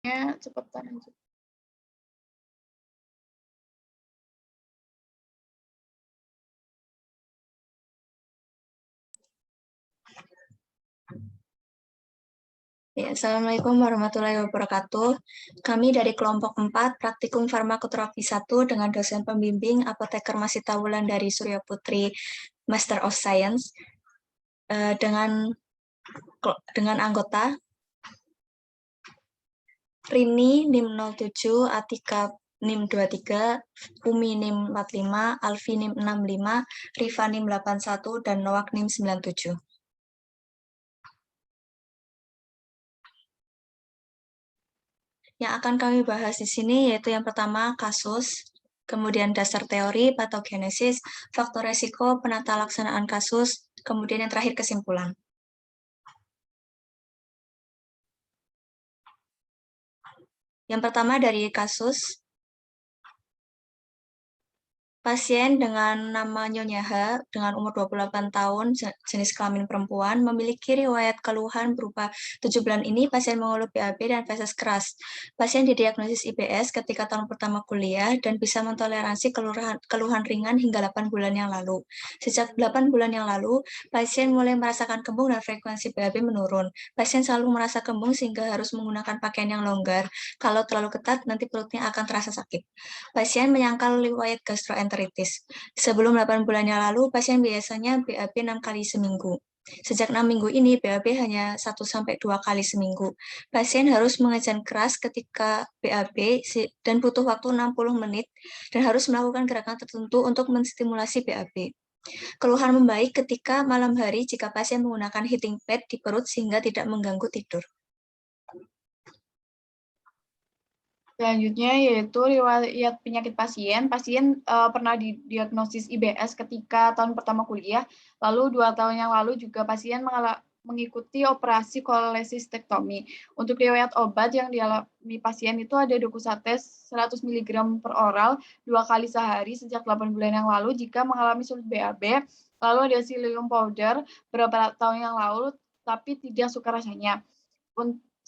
Selanjutnya cepetan aja. Ya, Assalamualaikum warahmatullahi wabarakatuh. Kami dari kelompok 4, Praktikum Farmakoterapi 1 dengan dosen pembimbing Apoteker Masita Wulandari Surya Putri, Master of Science, dengan anggota Rini NIM 07, Atika NIM 23, Umi NIM 45, Alfi NIM 65, Rifa NIM 81, dan Noak NIM 97. Yang akan kami bahas di sini yaitu yang pertama kasus, kemudian dasar teori, patogenesis, faktor resiko, penata laksanaan kasus, kemudian yang terakhir kesimpulan. Yang pertama dari kasus, pasien dengan nama Nyonya H, dengan umur 28 tahun, jenis kelamin perempuan, memiliki riwayat keluhan berupa 7 bulan ini pasien mengeluh BAB dan feses keras. Pasien didiagnosis IBS ketika tahun pertama kuliah dan bisa mentoleransi keluhan ringan hingga 8 bulan yang lalu. Sejak 8 bulan yang lalu, pasien mulai merasakan kembung dan frekuensi BAB menurun. Pasien selalu merasa kembung sehingga harus menggunakan pakaian yang longgar. Kalau terlalu ketat, nanti perutnya akan terasa sakit. Pasien menyangkal riwayat gastroenteritis. Sebelum 8 bulan yang lalu, pasien biasanya BAB 6 kali seminggu. Sejak 6 minggu ini, BAB hanya 1-2 kali seminggu. Pasien harus mengejan keras ketika BAB dan butuh waktu 60 menit dan harus melakukan gerakan tertentu untuk menstimulasi BAB. Keluhan membaik ketika malam hari jika pasien menggunakan heating pad di perut sehingga tidak mengganggu tidur. Selanjutnya yaitu riwayat penyakit pasien. Pasien pernah didiagnosis IBS ketika tahun pertama kuliah, lalu 2 tahun yang lalu juga pasien mengikuti operasi kolesistektomi. Untuk riwayat obat yang dialami pasien itu ada Dokusates 100 mg per oral 2 kali sehari sejak 8 bulan yang lalu jika mengalami sulit BAB, lalu ada Psyllium powder beberapa tahun yang lalu tapi tidak suka rasanya.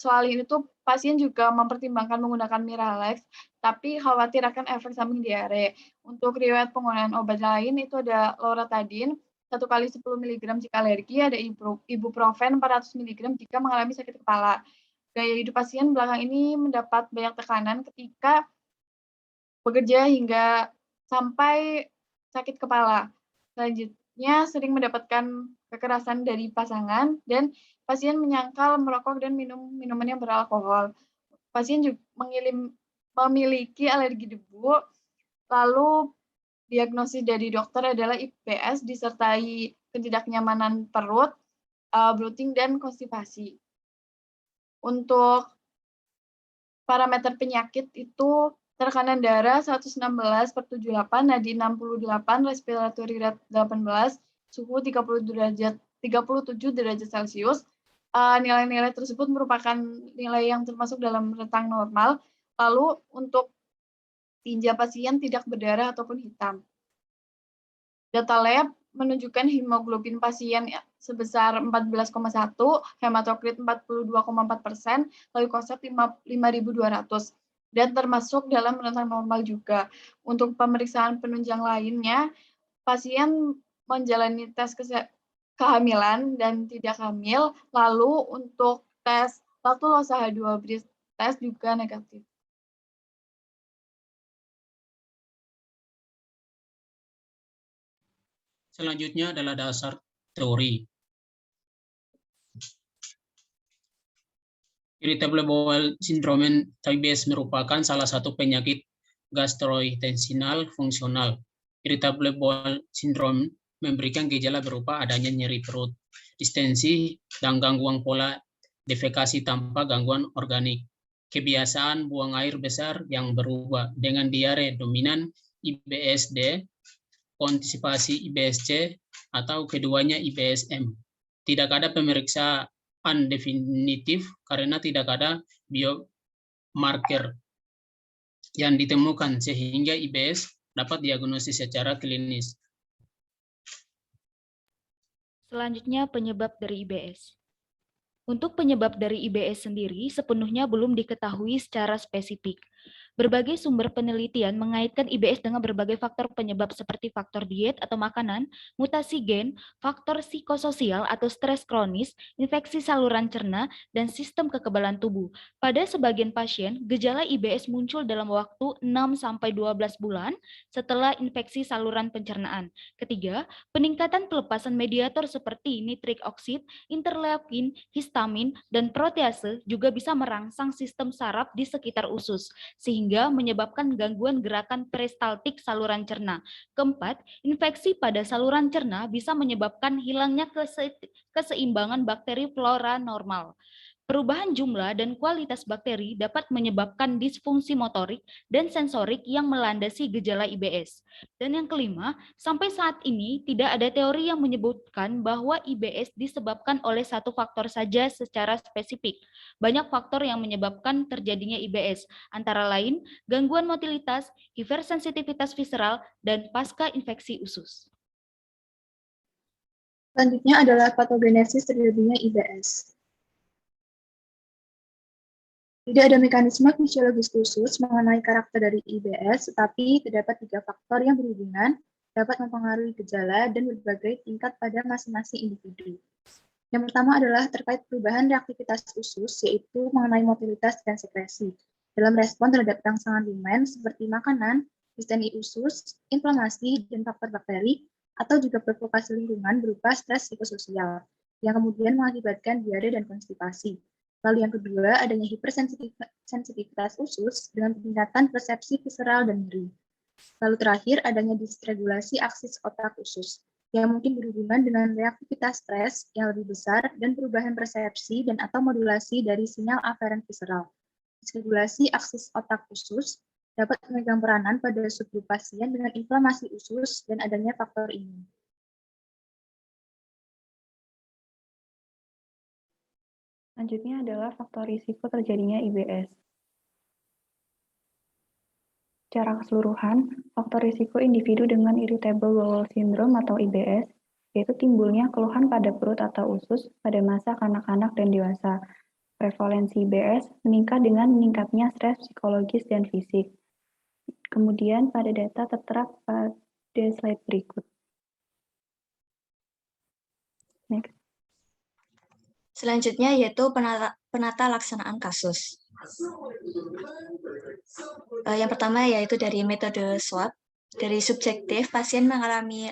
Soal ini tuh pasien juga mempertimbangkan menggunakan Miralax, tapi khawatir akan efek samping diare. Untuk riwayat penggunaan obat lain itu ada Loratadine 1 kali 10 mg jika alergi, ada Ibuprofen 400 mg jika mengalami sakit kepala. Gaya hidup pasien belakang ini mendapat banyak tekanan ketika bekerja hingga sampai sakit kepala. Selanjutnya sering mendapatkan kekerasan dari pasangan dan pasien menyangkal merokok dan minum minuman yang beralkohol. Pasien juga memiliki alergi debu, lalu diagnosis dari dokter adalah IBS disertai ketidaknyamanan perut, bloating, dan konstipasi. Untuk parameter penyakit itu tekanan darah 116/78, nadi 68, respiratory rate 18, suhu 37 derajat Celcius. Nilai-nilai tersebut merupakan nilai yang termasuk dalam rentang normal. Lalu untuk tinja pasien tidak berdarah ataupun hitam. Data lab menunjukkan hemoglobin pasien sebesar 14,1, hematokrit 42,4%, leukosit 5.200, dan termasuk dalam rentang normal juga. Untuk pemeriksaan penunjang lainnya, pasien menjalani tes kehamilan dan tidak hamil, lalu untuk tes laktulosa H2 bridge test juga negatif. Selanjutnya adalah dasar teori. Irritable bowel syndrome (IBS) merupakan salah satu penyakit gastrointestinal fungsional. Irritable bowel syndrome memberikan gejala berupa adanya nyeri perut, distensi, dan gangguan pola defekasi tanpa gangguan organik. Kebiasaan buang air besar yang berubah dengan diare dominan IBSD, konstipasi IBSC, atau keduanya IBSM. Tidak ada pemeriksaan definitif karena tidak ada biomarker yang ditemukan sehingga IBS dapat diagnosis secara klinis. Selanjutnya penyebab dari IBS. Untuk penyebab dari IBS sendiri sepenuhnya belum diketahui secara spesifik. Berbagai sumber penelitian mengaitkan IBS dengan berbagai faktor penyebab seperti faktor diet atau makanan, mutasi gen, faktor psikososial atau stres kronis, infeksi saluran cerna, dan sistem kekebalan tubuh. Pada sebagian pasien, gejala IBS muncul dalam waktu 6-12 bulan setelah infeksi saluran pencernaan. Ketiga, peningkatan pelepasan mediator seperti nitrik oksid, interleukin, histamin, dan protease juga bisa merangsang sistem saraf di sekitar usus, sehingga menyebabkan gangguan gerakan peristaltik saluran cerna. Keempat, infeksi pada saluran cerna bisa menyebabkan hilangnya keseimbangan bakteri flora normal. Perubahan jumlah dan kualitas bakteri dapat menyebabkan disfungsi motorik dan sensorik yang melandasi gejala IBS. Dan yang kelima, sampai saat ini tidak ada teori yang menyebutkan bahwa IBS disebabkan oleh satu faktor saja secara spesifik. Banyak faktor yang menyebabkan terjadinya IBS, antara lain gangguan motilitas, hipersensitivitas visceral, dan pasca infeksi usus. Selanjutnya adalah patogenesis terjadinya IBS. Tidak ada mekanisme fisiologis khusus mengenai karakter dari IBS, tetapi terdapat 3 faktor yang berhubungan dapat mempengaruhi gejala dan berbagai tingkat pada masing-masing individu. Yang pertama adalah terkait perubahan reaktivitas usus, yaitu mengenai motilitas dan sekresi, dalam respon terhadap rangsangan lumen seperti makanan, disteni usus, inflamasi, dan faktor bakteri, atau juga provokasi lingkungan berupa stres psikososial, yang kemudian mengakibatkan diare dan konstipasi. Lalu yang kedua, adanya hipersensitivitas usus dengan peningkatan persepsi visceral dan nyeri. Lalu terakhir, adanya dysregulasi aksis otak usus, yang mungkin berhubungan dengan reaktivitas stres yang lebih besar dan perubahan persepsi dan atau modulasi dari sinyal aferen visceral. Dysregulasi aksis otak usus dapat memegang peranan pada subgrup pasien dengan inflamasi usus dan adanya faktor imun. Selanjutnya adalah faktor risiko terjadinya IBS. Secara keseluruhan, faktor risiko individu dengan irritable bowel syndrome atau IBS, yaitu timbulnya keluhan pada perut atau usus pada masa kanak-kanak dan dewasa. Prevalensi IBS meningkat dengan meningkatnya stres psikologis dan fisik. Kemudian pada data tertera pada slide berikut. Next. Selanjutnya yaitu penata laksanaan kasus. Yang pertama yaitu dari metode swab. Dari subjektif, pasien mengalami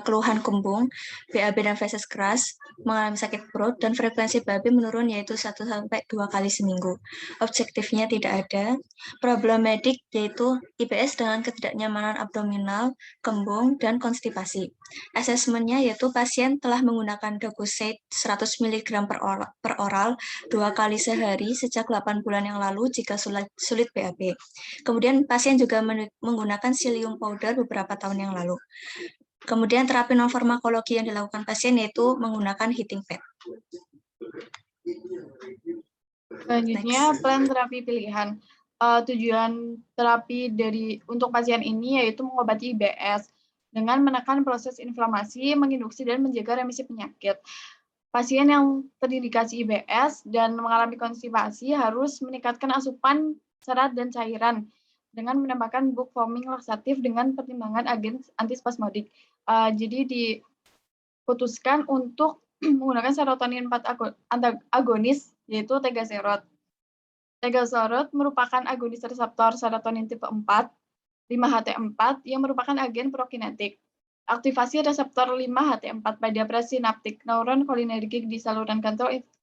keluhan kembung, BAB dan feses keras, mengalami sakit perut, dan frekuensi BAB menurun yaitu 1-2 kali seminggu. Objektifnya tidak ada. Problematik yaitu IBS dengan ketidaknyamanan abdominal, kembung, dan konstipasi. Asesmennya yaitu pasien telah menggunakan Docusade 100 mg per oral 2 kali sehari sejak 8 bulan yang lalu jika sulit BAB. Kemudian pasien juga menggunakan psyllium powder beberapa tahun yang lalu. Kemudian terapi non-farmakologi yang dilakukan pasien yaitu menggunakan heating pad. Selanjutnya, plan terapi pilihan. Tujuan terapi untuk pasien ini yaitu mengobati IBS dengan menekan proses inflamasi, menginduksi, dan menjaga remisi penyakit. Pasien yang terindikasi IBS dan mengalami konstipasi harus meningkatkan asupan serat dan cairan dengan menambahkan book foaming laksatif dengan pertimbangan agen antispasmodik. Jadi diputuskan untuk menggunakan serotonin 4 agonis, yaitu tegaserot. Tegaserot merupakan agonis reseptor serotonin tipe 4, 5-HT4, yang merupakan agen prokinetik. Aktivasi reseptor 5-HT4 pada presinaptik neuron kolinergik di saluran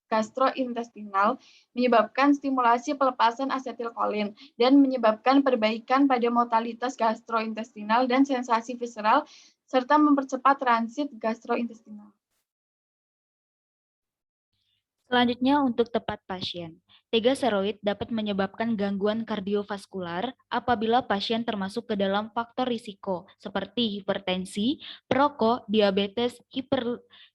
gastrointestinal menyebabkan stimulasi pelepasan asetilkolin dan menyebabkan perbaikan pada motalitas gastrointestinal dan sensasi visceral serta mempercepat transit gastrointestinal. Selanjutnya untuk tepat pasien. Tegaseroid dapat menyebabkan gangguan kardiovaskular apabila pasien termasuk ke dalam faktor risiko seperti hipertensi, perokok, diabetes,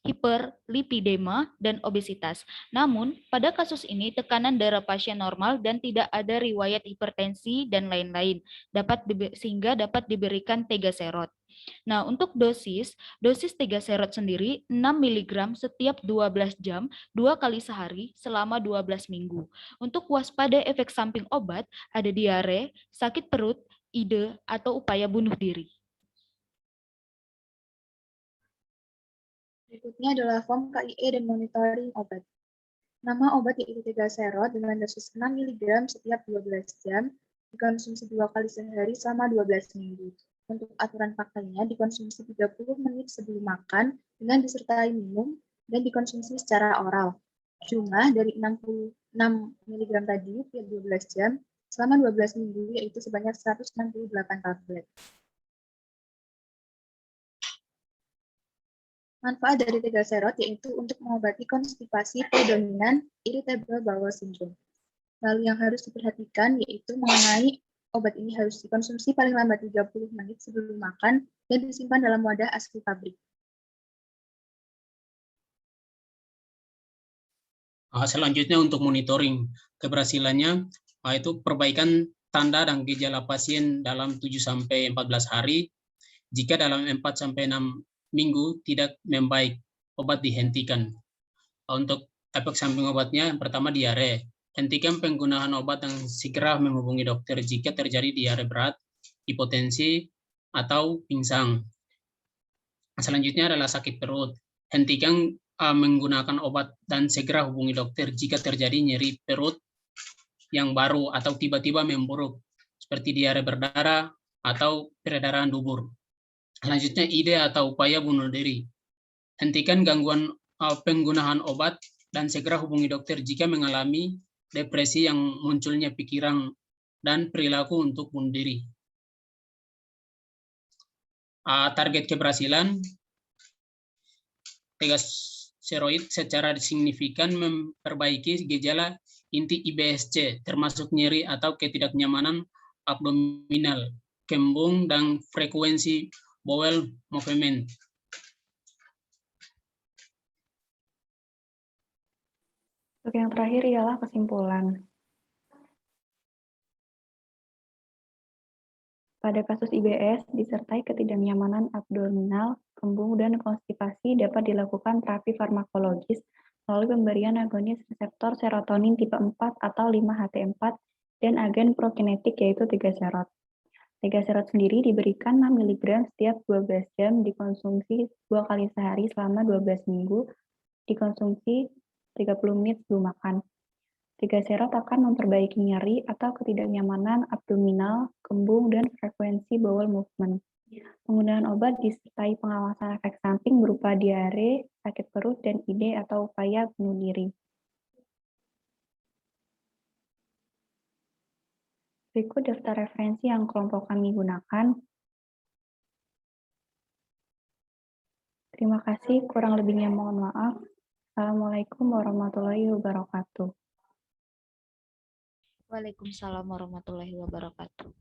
hiperlipidema, dan obesitas. Namun, pada kasus ini tekanan darah pasien normal dan tidak ada riwayat hipertensi dan lain-lain, sehingga dapat diberikan tegaserot. Nah, untuk dosis tegaserot sendiri 6 mg setiap 12 jam 2 kali sehari selama 12 minggu. Untuk waspada efek samping obat, ada diare, sakit perut, ide, atau upaya bunuh diri. Berikutnya adalah form KIE dan monitoring obat. Nama obat yaitu tegaserot dengan dosis 6 mg setiap 12 jam, dikonsumsi 2 kali sehari selama 12 minggu. Untuk aturan pakainya, dikonsumsi 30 menit sebelum makan dengan disertai minum dan dikonsumsi secara oral. Jumlah dari 66 mg tadi tiap 12 jam selama 12 minggu yaitu sebanyak 168 tablet. Manfaat dari tegaserot yaitu untuk mengobati konstipasi predominan irritable bowel syndrome. Lalu yang harus diperhatikan yaitu mengenai obat ini harus dikonsumsi paling lambat 30 menit sebelum makan dan disimpan dalam wadah asli pabrik. Selanjutnya untuk monitoring keberhasilannya, itu perbaikan tanda dan gejala pasien dalam 7-14 hari. Jika dalam 4-6 minggu tidak membaik, obat dihentikan. Untuk efek samping obatnya, yang pertama diare. Hentikan penggunaan obat dan segera menghubungi dokter jika terjadi diare berat, hipotensi, atau pingsan. Selanjutnya adalah sakit perut. Hentikan menggunakan obat dan segera hubungi dokter jika terjadi nyeri perut yang baru atau tiba-tiba memburuk, seperti diare berdarah atau peredaran dubur. Selanjutnya ide atau upaya bunuh diri. Hentikan gangguan penggunaan obat dan segera hubungi dokter jika mengalami depresi yang munculnya pikiran dan perilaku untuk bunuh diri. Target keberhasilan, tegaseroid secara signifikan memperbaiki gejala inti IBS-C, termasuk nyeri atau ketidaknyamanan abdominal, kembung, dan frekuensi bowel movement. Untuk yang terakhir ialah kesimpulan. Pada kasus IBS, disertai ketidaknyamanan abdominal, kembung, dan konstipasi dapat dilakukan terapi farmakologis melalui pemberian agonis reseptor serotonin tipe 4 atau 5-HT4 dan agen prokinetik yaitu tegaserot. Tegaserot sendiri diberikan 6 mg setiap 12 jam, dikonsumsi 2 kali sehari selama 12 minggu, dikonsumsi 30 menit sebelum makan. Tegaserot akan memperbaiki nyeri atau ketidaknyamanan abdominal, kembung, dan frekuensi bowel movement. Penggunaan obat disertai pengawasan efek samping berupa diare, sakit perut, dan ide atau upaya bunuh diri. Berikut daftar referensi yang kelompok kami gunakan. Terima kasih, kurang lebihnya mohon maaf. Assalamualaikum warahmatullahi wabarakatuh. Waalaikumsalam warahmatullahi wabarakatuh.